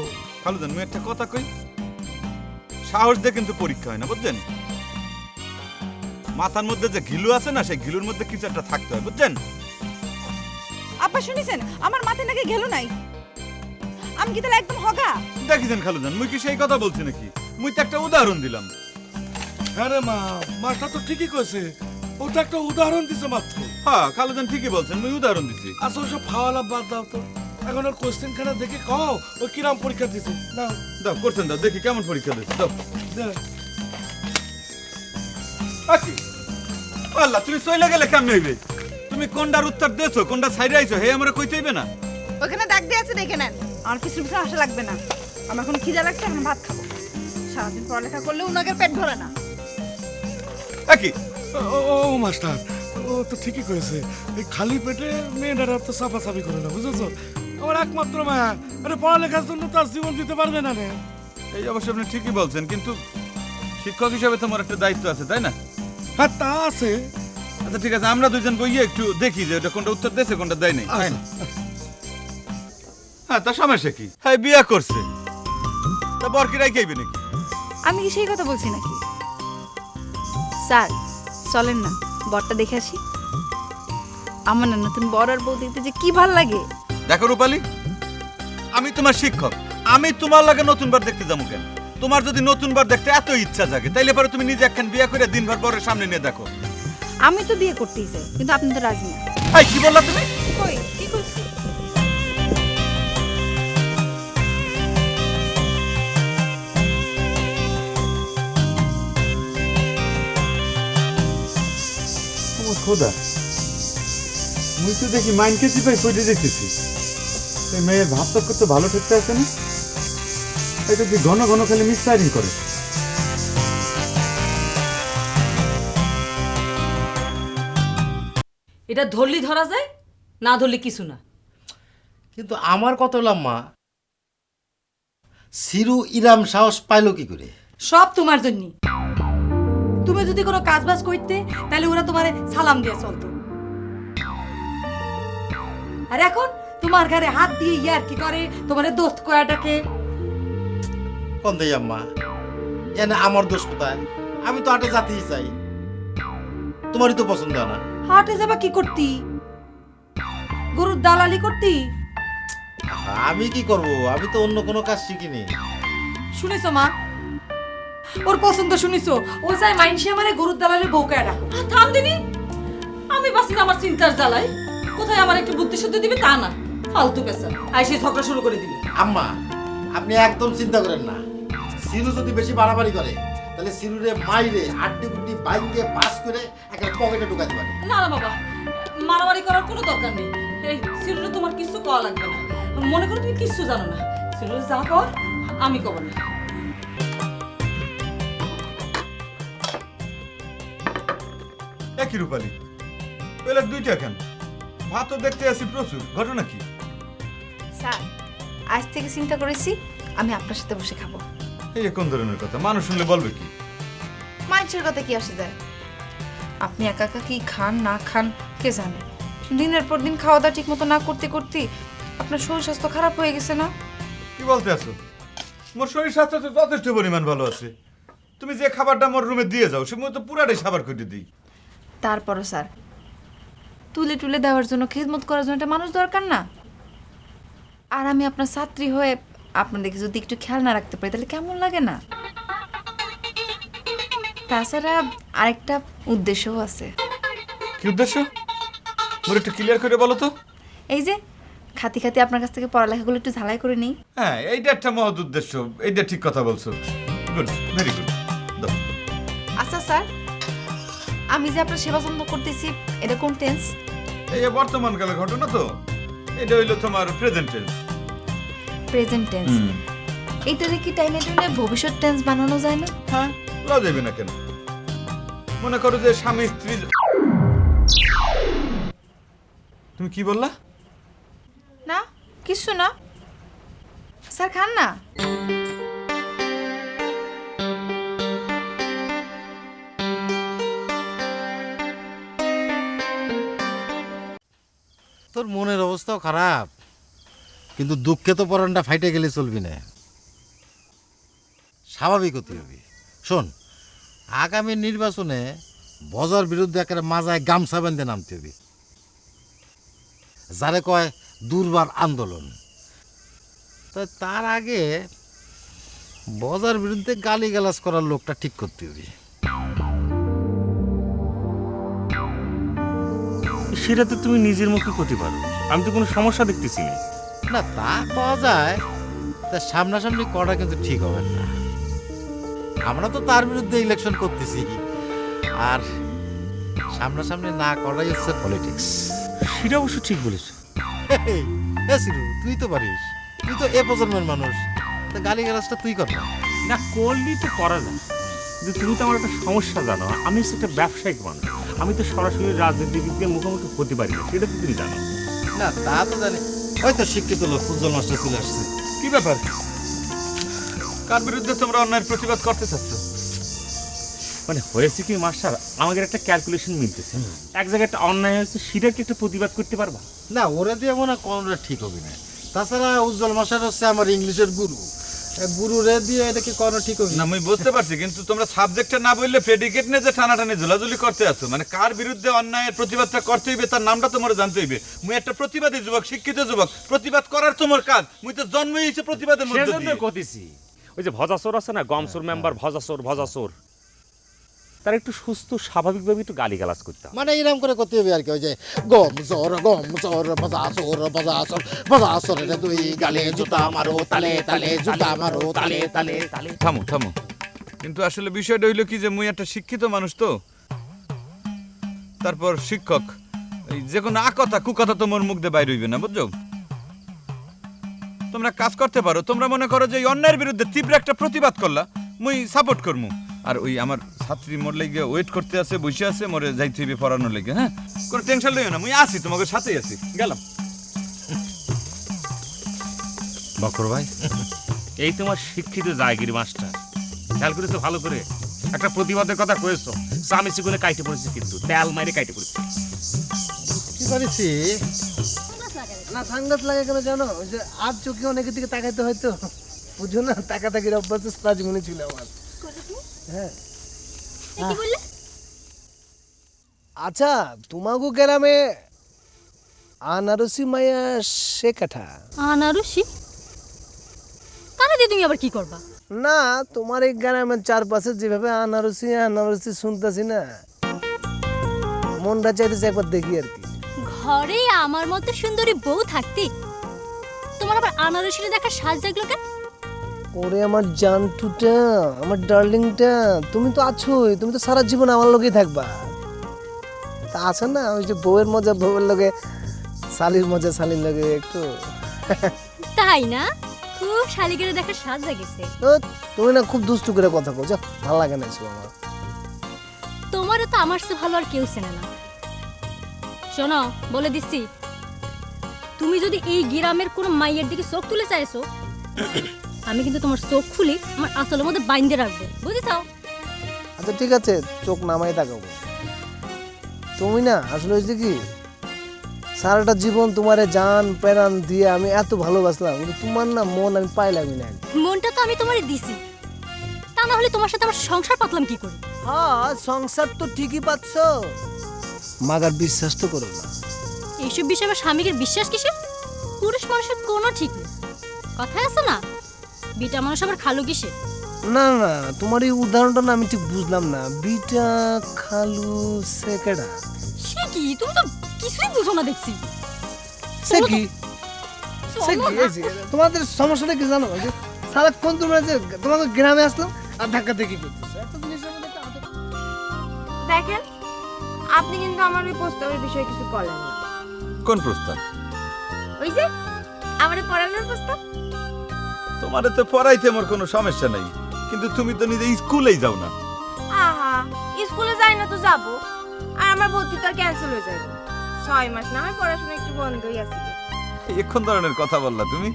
খালুদান, মুই একটা কথা কই, সাহস দিয়ে কিন্তু পরীক্ষা হয় না, বুঝছেন? মাথার মধ্যে যে ঘিলু আছে না, সেই ঘিলুর মধ্যে কিছু একটা থাকতে হয়, বুঝছেন? আপা শুনেছেন, আমার মাথায় নাকি গেল নাই, আমি কি তাহলে একদম হগা? দেখিছেন খালুদান, মুই কি সেই কথা বলছি নাকি? মুই তো একটা উদাহরণ দিলাম। হ্যাঁ রে মা, মাস্টার তো ঠিকই কইছে, ও তো একটা উদাহরণ দিছে মাত্র। হ্যাঁ খালুদান ঠিকই বলছেন, মুই উদাহরণ দিছি। আচ্ছা ওসব ফাওয়ালা বাদ দাও তো, এখন ওর কোশ্চেন খানা দেখে কও ও কিরাম পরীক্ষা দিছে। নাও দাও করছেন, দাও দেখি কেমন পরীক্ষা দিচ্ছে, দাও। দে। আকি আল্লাহ, তুমি চলে গেলে কেমন হইবে? তুমি কোনটার উত্তর দিয়েছো, কোনটা সাইডে আইছো, হে আমরা কইতে হইবে না? ওখানে দাগ দিয়ে আছে, দেখে নেন। আমার কিছু কিছু আসা লাগবে না, আমার এখন খিদা লাগছে, এখন ভাত খাবো। সারাদিন পড়ালেখা করলে উনাকে পেট ভরে না। আকি ও মাস্টার, ও তো ঠিকই করেছে, এই খালি পেটে মেয়েটারা তো সাফাসাফি করে না, বুঝেছো? আমার একমাত্র মায়া, আরে পড়ালেখার জন্য তার জীবন দিতে পারবে না রে। এই অবশ্য আপনি ঠিকই বলছেন, কিন্তু শিক্ষক হিসাবে তোমার একটা দায়িত্ব আছে, তাই না? হ্যাঁ তা আছে। আচ্ছা ঠিক আছে, আমরা দুইজন বইয়ে একটু দেখি যে ওটা কোনটা উত্তর দিয়েছে, কোনটা দেয় নাই। আচ্ছা। হ্যাঁ, তা সমস্যা কি? হ্যাঁ, বিয়া করছে, তা বরকি রাই খাইবে নাকি? আমি কি সেই কথা বলছি নাকি? স্যার চলেন না, বরটা দেখে আসি। আমার না নতুন বর আর বউ দেখতে যে কি ভাল লাগে। দেখো রূপালী, আমি তোমার শিক্ষক, আমি তোমার লাগে নতুন বার দেখতে যাবো কেন? তোমার যদি নতুন বার দেখতে এত ইচ্ছা জাগে, তাইলে পরে তুমি নিজে একখান বিয়া করে দিনভর বরের সামনে নিয়ে দেখো। আমি তো বিয়ে করতেই চাই, কিন্তু আপনি তো রাজি না। এই কি বললা তুমি? কই কি করছি? খোদা, মুই তো দেখি মাইন্ড কেসি পাই কইতে দেখতেছি, এই মেয়ের ভাবটা কত ভালো ঠেকতে আছে না? এটা কি ঘন ঘন খালি মিসফায়ারিং করে? এটা ধরলি ধরা যায়, না ধরলি কিছু না। কিন্তু আমার কত লাম্মা সিরু ইরাম সাহস পাইলো কি করে? সব তোমার জন্য। তুমি যদি কোনো কাজ বাজ করতে, তাহলে ওরা তোমারে সালাম দিয়ে চলতো। আর এখন তোমার ঘরে হাত দিয়ে ইয়ার কি করে, তোমারে দোস্ত কয়াটাকে। কোন দেই আম্মা, এনে আমার দোষ কোথায়? আমি তো আটে জাতিই চাই। তোমারই তো পছন্দ হয় না। হাটে যাবা কি করতি? গরুর দালালি করতি? আমি কি করব, আমি তো অন্য কোনো কাজ শিখিনি। শুনিছো মা, ওর পছন্দ শুনিছো? ও চাই মাইনসে মানে গরুর দালালের বউকায় রাখো। থাম দিনি, আমি বাসি না আমার চিন্তার জ্বালাই। কোথায় আমার একটু বুদ্ধি শুদ্ধি দিবি তা না, ফালতু পেশা আইসে ঝগড়া শুরু করে দিবি। আম্মা, আপনি একদম চিন্তা করেন না। সিরু যদি বেশি বাড়াবাড়ি করে তাহলে সিরুরে মাইরে আড্ডি গুড্ডি বাইকে পাস করে একটা পকেটে ঢুকাতে পারে। না না বাবা, মারামারি করার কোনো দরকার নেই। এই সিরুলে তোমার কিছু কওয়া লাগবে না, মনে করো তুমি কিচ্ছু জানো না। সিরুলে যা কর আমি কব না। একই রূপালি, প্লেট দুইটা কেন? ভাতও দেখতে আসি প্রচুর, ঘটনা কি? স্যার, আজ থেকে চিন্তা করেছি আমি আপনার সাথে বসে খাবো। এই কোন ধরনের কথা? মানুষ শুনলে বলবে কি? মানুষের কথা কি আসে যায়? আপনি একা একা কি খান না খান কে জানে। দিনের পর দিন খাওয়া দাওয়া ঠিক মতো না করতে করতে আপনার শরীর স্বাস্থ্য খারাপ হয়ে গেছে না? কি বলতে আছো? মোর শরীর স্বাস্থ্য তো যথেষ্ট পরিমাণ ভালো আছে। তুমি যে খাবারটা মোর রুমে দিয়ে যাও সে তো পুরাটাই সাবার করে দিই। তারপরও স্যার, তুলে তুলে দেওয়ার জন্য খিদমত করার জন্য একটা মানুষ দরকার না? আর আমি আপনার ছাত্রী হয়ে আপনাদেরকে যদি একটু খেয়াল না রাখতে পারি তাহলে কেমন লাগে না? তাছাড়া আরেকটা উদ্দেশ্যও আছে। কি উদ্দেশ্য? মোর একটু ক্লিয়ার করে বলো তো। এই যে খাতি খাতি আপনার কাছ থেকে পড়ালেখাগুলো একটু ঝালাই করে নিই। হ্যাঁ, এইটা একটা মহৎ উদ্দেশ্য, এইটা ঠিক কথা বলছো। Good, very good. আচ্ছা স্যার, আমি যে আপনার সেবা যত্ন করতেছি এটা কোন টেন্স? এই বর্তমান কালের ঘটনা তো, এটা হইলো তোমার প্রেজেন্ট টেন্স। Present tense. এইটারে কি টাইনে টাইনে ভবিষ্যৎ টেন্স বানানো যায় না? হ্যাঁ, লও যাবে না কেন? মনে করো যে স্বামী স্ত্রী। তুমি কি বললা? না কিছু না স্যার, খান না। তোর মনের অবস্থাও খারাপ, কিন্তু দুঃখে তো পরানটা ফাইটে গেলে চলবি না, স্বাভাবিক হতে হবে। শোন, আগামী নির্বাচনে বজার বিরুদ্ধে একটা মাজায় গামছা বেঁধে নামতে হবে, যারে কয় দুর্বার আন্দোলন। তার আগে বজার বিরুদ্ধে গালিগালাজ করার লোকটা ঠিক করতে হবে। সেটা তো তুমি নিজের মুখে করতে পারো, আমি তো কোনো সমস্যা দেখতেছি না। না, তা পাওয়া যায়, তা সামনাসামনি করা কিন্তু ঠিক হবে না। আমরা তো তার বিরুদ্ধে ইলেকশন করতেছি, আর সামনাসামনি না করাই হচ্ছে পলিটিক্স। সেটা অবশ্য ঠিক বলেছ। তুই তো পারিস, তুই তো এ প্রজন্মের মানুষ, তা গালিগালাজটা তুই কর না। না করলেই তো করা যায়, কিন্তু তুমি তো আমার একটা সমস্যা জানো, আমি হচ্ছে একটা ব্যবসায়িক মানুষ, আমি তো সরাসরি রাজনীতিবিদদের মুখোমুখি হতে পারি না, সেটা তো তুমি জানো। না, তা তো জানি। হয়তো শিক্ষিত লোক উজ্জ্বল মাস্টার চলে আসছে। কি ব্যাপার? কার বিরুদ্ধে তোমরা অন্যায়ের প্রতিবাদ করতে চাচ্ছ? মানে হয়েছে কি মাস্টার, আমাদের একটা ক্যালকুলেশন মিলতেছে, এক জায়গায় একটা অন্যায় হয়েছে সেটাকে একটা প্রতিবাদ করতে পারবা না, ওরা দিয়ে মনে কোনটা ঠিক হবে না। তাছাড়া উজ্জ্বল মাস্টার হচ্ছে আমার ইংলিশের গুরু, গুরু রে দিয়ে এটাকে কোনো ঠিক হবে না। আমি বুঝতে পারছি, কিন্তু তোমরা সাবজেক্টটা না বললে প্রেডিকেট নিয়ে যে টানাটানি ঝোলাঝুলি করতে আছো, মানে কার বিরুদ্ধে অন্যায়ের প্রতিবাদটা করতে হইবে তার নামটা তোমার জানতে হইবে। মুই একটা প্রতিবাদী যুবক, শিক্ষিত যুবক, প্রতিবাদ করার তোমার কাজ। মুই তো জন্মই হইছে প্রতিবাদের মধ্যে সেজন্য দিয়ে। কইতেছি, ওই যে ভজাচোর আছে না, গমচোর মেম্বার, ভজাচোর, তার একটু সুস্থ স্বাভাবিকভাবে একটু গালিগালাজ করতে হবে। মানে এরকম করে করতে হবে আর কি। ওই যে গম চোর বাজাসোর এটা তুই গালে জুতা মারো তালে তালে, জুতা মারো তালে তালে তালে। থামো থামো, কিন্তু আসলে বিষয়টা হইলো কি যে মুই একটা শিক্ষিত মানুষ তো, তারপর শিক্ষক, এই যে কোনো আকথা কুকথা তোমার মুখ দিয়ে বাইর হইবে না, বুঝছো? তোমরা কাজ করতে পারো, তোমরা মনে করো যে এই অন্যায়ের বিরুদ্ধে তীব্র একটা প্রতিবাদ করলা, মুই সাপোর্ট করমু। আর ওই আমার ছাত্রী মোর লেগে ওয়েট করতে আছে, বসে আছে, মোরে যাইতে হইবে পড়ানোর লেগে। হ্যাঁ, কোনো টেনশন লইও না, মুই আছি, তোমাদের সাথেই আছি। গেলাম। বকর ভাই, এই তোমার শিক্ষিত জায়গির মাস্টার, খেয়াল করেছো ভালো করে? একটা প্রতিবাদের কথা কয়েছো, আমি সেগুলো কাইটে পড়েছি, কিন্তু তেল মাইরে কাইটে পড়েছি। কি করেছি না সাংঘাত লাগে কেন জানো? ওই যে আর চোখে অনেকের দিকে তাকাইতে হয়তো, বুঝো না, তাকাতাকির অভ্যাস সারা জীবনে ছিল আমার। হ্যাঁ, কি বললে? আচ্ছা তোমাগো গ্রামে আনারসি মায়া সে কাঠা? আনারসি? তাহলে দিয়ে তুমি আবার কি করবা? না তোমার এই গ্রামের চারপাশে যেভাবে আনারসি আনারসি শুনতেছি না, মনটা চাইতেছে একবার দেখি আর কি। ঘরে আমার মতো সুন্দরী বউ থাকতে তোমার আবার আনারসিটা দেখার সাজ জাগলো কেন? ওরে আমার জানটুটা, আমার ডার্লিংটা, তুমি তো আছোই, তুমি তো সারা জীবন আমার লগেই থাকবা। তা আছে না ওই যে বউয়ের মজা বউয়ের লগে, শালির মজা শালির লগে একটু। তাই না? খুব শালিগেরে দেখার সাজ জাগিছে। তো তুমি না খুব দুষ্টু করে কথা বলছ, ভালো লাগে না এসব আমার। তোমারও তো আমার চেয়ে ভালো আর কেউ চেনে না। শোনো বলে দিচ্ছি, তুমি যদি এই গ্রামের কোনো মাইয়ের দিকে চোখ তুলে চাইছো, আমি কিন্তু তোমার চোখ খুলে আমার আসলের মধ্যে বাইন্ধে রাখবো, বুঝেছো? আচ্ছা ঠিক আছে, চোখ নামাই তাকাবো। তুমি না আসলে হয়েছে কি, সারাটা জীবন তোমারে জান প্রাণ দিয়ে আমি এত ভালোবাসলাম, কিন্তু তোমার না মন আমি পাইলামই না। মনটা তো আমি তোমারে দিছি, তা না হলে তোমার সাথে আমার সংসার পাতলাম কি করে? হ্যাঁ সংসার তো ঠিকই পাচ্ছ, মাগার বিশ্বাস তো করো না। এইসব বিষয়ে আমার স্বামীকে বিশ্বাস কিসের? পুরুষ মানুষের কোনো ঠিক নেই, কথায় আছে না, বিটা মানুষ আবার খালু কিসের? না না তোমার এই উদাহরণটা না আমি ঠিক বুঝলাম না, বিটা খালু সেকেডা সে কি? তুমি তো কিছুই বুঝো না দেখছি। সে কি সে কি এই যে, তোমাদের সমস্যাটা কি জানো? যে সারাক্ষণ তোমরা যে তোমাদের গ্রামে আসলাম আর ধাক্কা দেখি করতেছো, একটা জিনিসের মধ্যে একটা দেখেন, আপনি কিন্তু আমার ওই প্রস্তাবের বিষয়ে কিছু বলেন না। কোন প্রস্তাব? ওই যে আমার পড়ানোর প্রস্তাব। তোমারে তো পড়াইতে আমার কোনো সমস্যা নাই, কিন্তু তুমি তো নিজে স্কুলেই যাও না। আহা, স্কুলে যাই না তো যাব, আর আমার ভর্তি তো আর ক্যান্সেল হয়ে যাবে। 6 মাস না হয় পড়াশোনা একটু বন্ধই আছে। এখন ধরনের কথা বললা তুমি?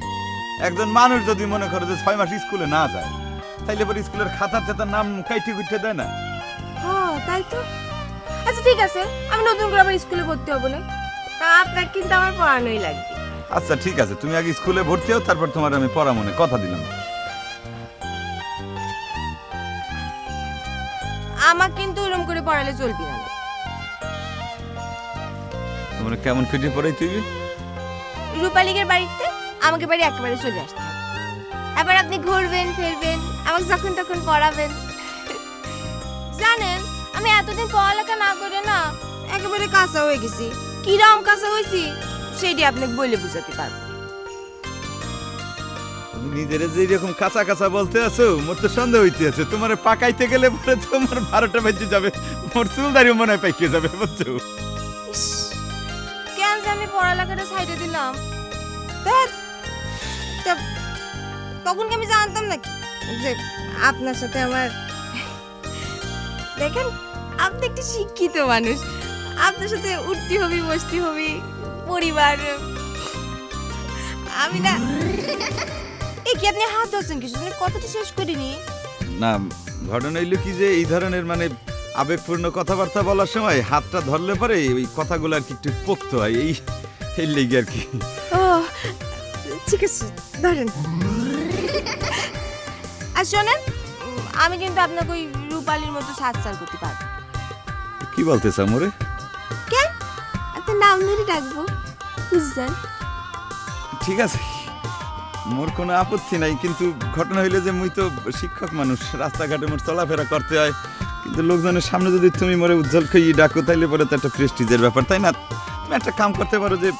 একজন মানুষ যদি মনে করে যে 6 মাস স্কুলে না যায়, তাইলে পরে স্কুলের খাতাতে তার নাম কাইটে কুইটে দেয় না। হ্যাঁ তাই তো। আচ্ছা ঠিক আছে, আমি নতুন করে আবার স্কুলে ভর্তি হব না, তা আপনাকে কিন্তু আমার পড়ানোই লাগবে। আচ্ছা ঠিক আছে, তুমি আগে স্কুলে ভর্তি হও, তারপর তোমার আমি পড়া মনে কথা দিলাম। আমাকে কিন্তু ওরকম করে পড়ালে চলবে না। তোমার কেমন খুঁজে পড়াই তুই? রূপালীগের বাড়িতে আমাকে বাড়ি একেবারে চলে আসতে হবে। এবার আপনি ঘুরবেন ফিরবেন, আমাকে যখন তখন পড়াবেন। জানেন আমি এতদিন পড়ালেখা না করে না একেবারে কাঁচা হয়ে গেছি। কিরম কাঁচা হয়েছি সেটি আপনাকে বলে বুঝাতে পারবো। তুমি নিজের যে এরকম কাঁচা কাঁচা বলতে আছো, মোর তো সন্দেহ হইতে আছে তোমার পাকাইতে গেলে পরে তোমার 12টা বেজে যাবে, মোর চুলদারিও মনে হয় পাইকে যাবে, বুঝছো? ইস, কেন যে আমি পড়ালেখাটা সাইডে দিলাম? ধ্যাৎ, তখন কি আমি জানতাম নাকি যে আপনার সাথে আমার, দেখেন আপনি একটি শিক্ষিত মানুষ, আপনার সাথে উঠতে হবে বসতে হবে পরিবার। আমি না এই কি আপনি হাত ধরছেন কিছু, কথাটা শেষ করিনি। না, ঘটনা হইলো কি যে এই ধরনের মানে আবেগপূর্ণ কথাবার্তা বলার সময় হাতটা ধরলে পরে ওই কথাগুলো আর কি একটু পোক্ত হয়, এই লেগে আর কি। ও ঠিক আছে ধরেন। আর শোনেন, আমি কিন্তু আপনাকে ওই রূপালীর মতো সাজসার করতে পারবো। কি বলতেছ মোরে? কেন আপনার নাম ধরে ডাকবো, বুঝছেন? ঠিক আছে, মোর কোনো আপত্তি নাই, কিন্তু ঘটনা হইলো যে মুই তো শিক্ষক মানুষ, রাস্তাঘাটে মোর চলাফেরা করতে হয়, কিন্তু লোকজনের সামনে যদি তুমি মোরে উজ্জ্বল খেয়ে ডাকো তাইলে পরে তো একটা প্রেস্টিজের ব্যাপার, তাই না? তুমি একটা কাম করতে পারো যে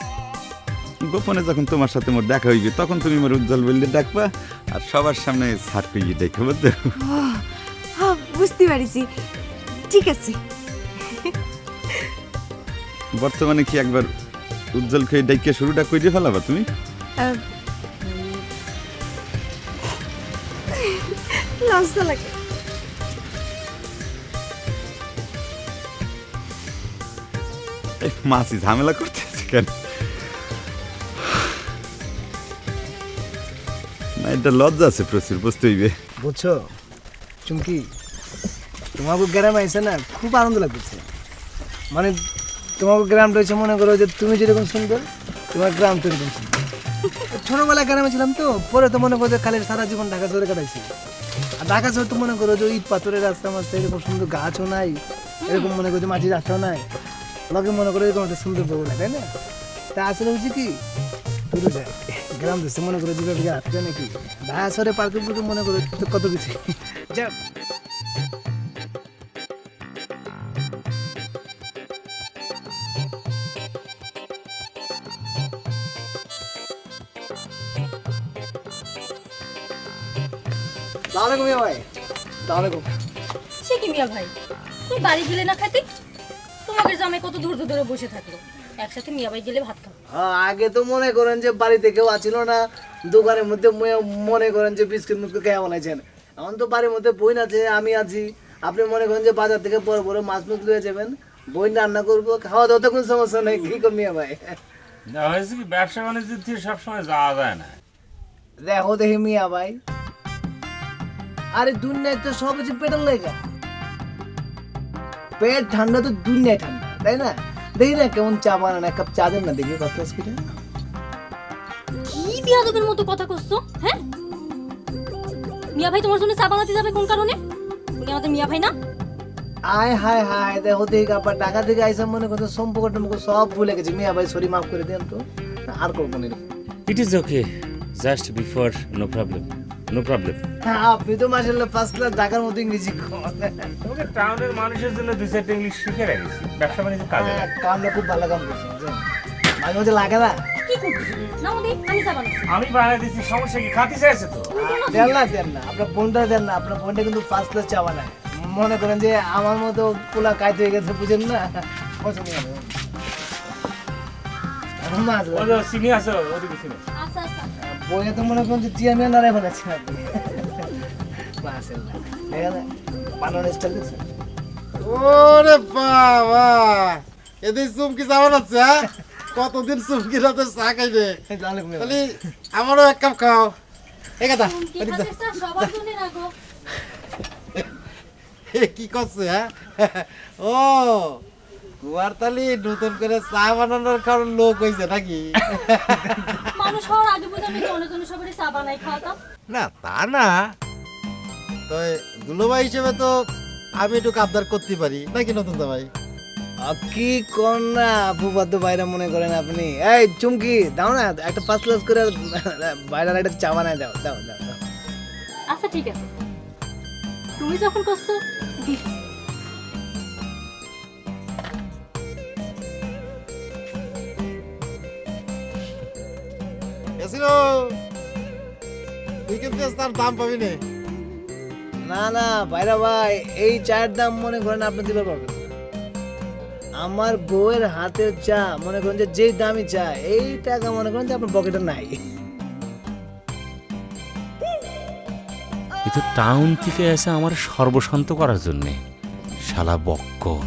গোপনে যখন তোমার সাথে মোর দেখা হইবে তখন তুমি মোর উজ্জ্বল বললে ডাকবা, আর সবার সামনে ছাড় কইয়ে ডাকবে, বুঝছো? বুঝতে পারিছি, ঠিক আছে। বর্তমানে কি একবার উজ্জ্বল খেয়ে ডাইকে শুরুটা কইরে ফেলাবা তুমি? লজ্জা লাগে। মাসি ঝামেলা করতেছে কেন? না, এটা লজ্জা আছে প্রচুর, বুঝতে হইবে। বুঝছো চুমকি, তোমাকে গ্রামে এসে না খুব আনন্দ লাগতেছে। মানে তোমাকে গ্রাম রয়েছে, মনে করো যে তুমি যেরকম সুন্দর তোমার গ্রাম তো এরকম সুন্দর। ছোটবেলায় গ্রামে ছিলাম তো, পরে তো মনে করো যে খালি সারা জীবন ঢাকা শহরে কাটাইছি। আর ঢাকা শহর তো মনে করো যে ইট পাথরের রাস্তা মাঝে এরকম সুন্দর গাছও নাই, এরকম মনে করো যে মাটির রাস্তাও নাই। আমাকে মনে করে এরকম একটা সুন্দর বউ না, তাই না? তা আসলে হচ্ছে কি পুরো যায় গ্রাম দেশে মনে করে জীবন আছে নাকি ঢাসরে পার্কে পুরো মনে করে কত কিছু যা সালামালাইকুম মিয়া ভাই। সালামালাইকুম। সে কি মিয়া ভাই, তুমি বাড়ি গেলে না খাতি? তোমাদের জামাই কত ধৈর্য ধরে বসে থাকলো, একসাথে মিয়া ভাই গেলে ভাত খাবো। আগে তো মনে করেন যে বাড়িতে কেউ আছিল না, দোকানের মধ্যে মনে করেন যে বিস্কুট মুস্কুট খেয়ে বানাইছেন। এখন তো বাড়ির মধ্যে বইন আছে, আমি আছি। আপনি মনে করেন যে বাজার থেকে বড় বড় মাছ মুখ লয়ে যাবেন, বইন রান্না করবো, খাওয়া দাওয়া তো কোনো সমস্যা নেই। কি কর মিয়া ভাই? হয়েছে কি, ব্যবসা বাণিজ্যের দিয়ে সবসময় যাওয়া যায় না। দেখো দেখি মিয়া ভাই, আরে দুনিয়ায় তো সব কিছু পেটের লেগা, পেট ঠান্ডা তো দুনিয়ায় ঠান্ডা, তাই না? দেখি না কেমন চা বানান, এক কাপ চা দেন না দেখি কত করে। কি বিয়াদবের মতো কথা করছো, হ্যাঁ? মিয়া ভাই তোমার জন্য চা বানাতে যাবে কোন কারণে? উনি আমাদের মিয়া ভাই না? আয় হায় হায়, দেখো দেখি আপনার টাকা থেকে আইসা মনে করতে সম্পর্ক টম্পর্ক সব ভুলে গেছি। মিয়া ভাই সরি, মাফ করে দেন তো, আর করবো না। It is okay, just before, no problem, no problem. হ্যাঁ, আপনি তো মাশাআল্লাহ ফার্স্ট ক্লাস ঢাকার মতো ইংরেজি তোমাকে টাউনের মানুষের জন্য দুই চারটে ইংলিশ শিখে রেখেছি, ব্যবসা বাণিজ্যের কাজে লাগে। কামটা খুব ভালো কাম করছেন, মাঝে মাঝে লাগে না? কি করতেছো? না মনে আমি চা বানাচ্ছি। আমি বানিয়ে দিচ্ছি, সমস্যা কি? খাতি চাইছে তো। দেন না দেন না, আপনার বোনটা দেন না, আপনার বোনটা কিন্তু ফার্স্ট ক্লাস চা বানায়। মনে করেন যে আমার মতো পোলা কাজ হয়ে গেছে, বুঝেন না? পছন্দ হবে মাছ ওই যে চিনি আছে, ওদিকে চিনি। আচ্ছা আচ্ছা, বইয়ে তো মনে করেন যে চেয়ারম্যান লড়াই ফেলেছেন আপনি। মাশাআল্লাহ, দেখেন বানানোর স্টাইল দেখছেন? ওরে বাবা, এদের চুমকি যাওয়ার আছে, হ্যাঁ? কতদিন চুমকি রাতে চা খাইবে? তাহলে আমারও এক কাপ খাও। এই কথা কি খাচ্ছে চা সবার জন্য রাখো। কি করছে, হ্যাঁ? ও কুয়ার তালি নতুন করে চা বানানোর কারণ লোক হয়েছে নাকি? মানুষ হওয়ার আগে বুঝে আমি অন্য জন্য সবারই চা বানাই খাওয়াতাম। না তা না, তো দুলোভাই হিসেবে তো আমি একটু আবদার করতে পারি নাকি নতুন জামাই? কি কোন না ফুফাতো বাইরে মনে করেন আপনি? এই চুমকি দাও না একটা ফার্স্ট ক্লাস করে, বাইরে একটা চা বানায় দাও দাও দাও দাও। আচ্ছা ঠিক আছে, তুমি যখন করছো দিচ্ছি। এসিলো, তুই কিন্তু তার দাম পাবি না। না না ভাইরা ভাই, এই চায়ের দাম মনে করেন আপনি দিতে পারবেন না। আমার বউয়ের হাতের চা মনে করেন যে যেই দামি চা, এই টাকা মনে করেন যে আপনার পকেটে নাই। এ তো টাউন থেকে এসে আমার সর্বশান্ত করার জন্যে, শালা বক্কর।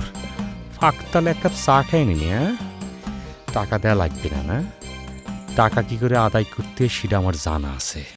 ফাঁকতালে এক কাপ চা খাই নিনি, হ্যাঁ? টাকা দেওয়া লাগবে না, না? টাকা কি করে আদায় করতে সেটা আমার জানা আছে।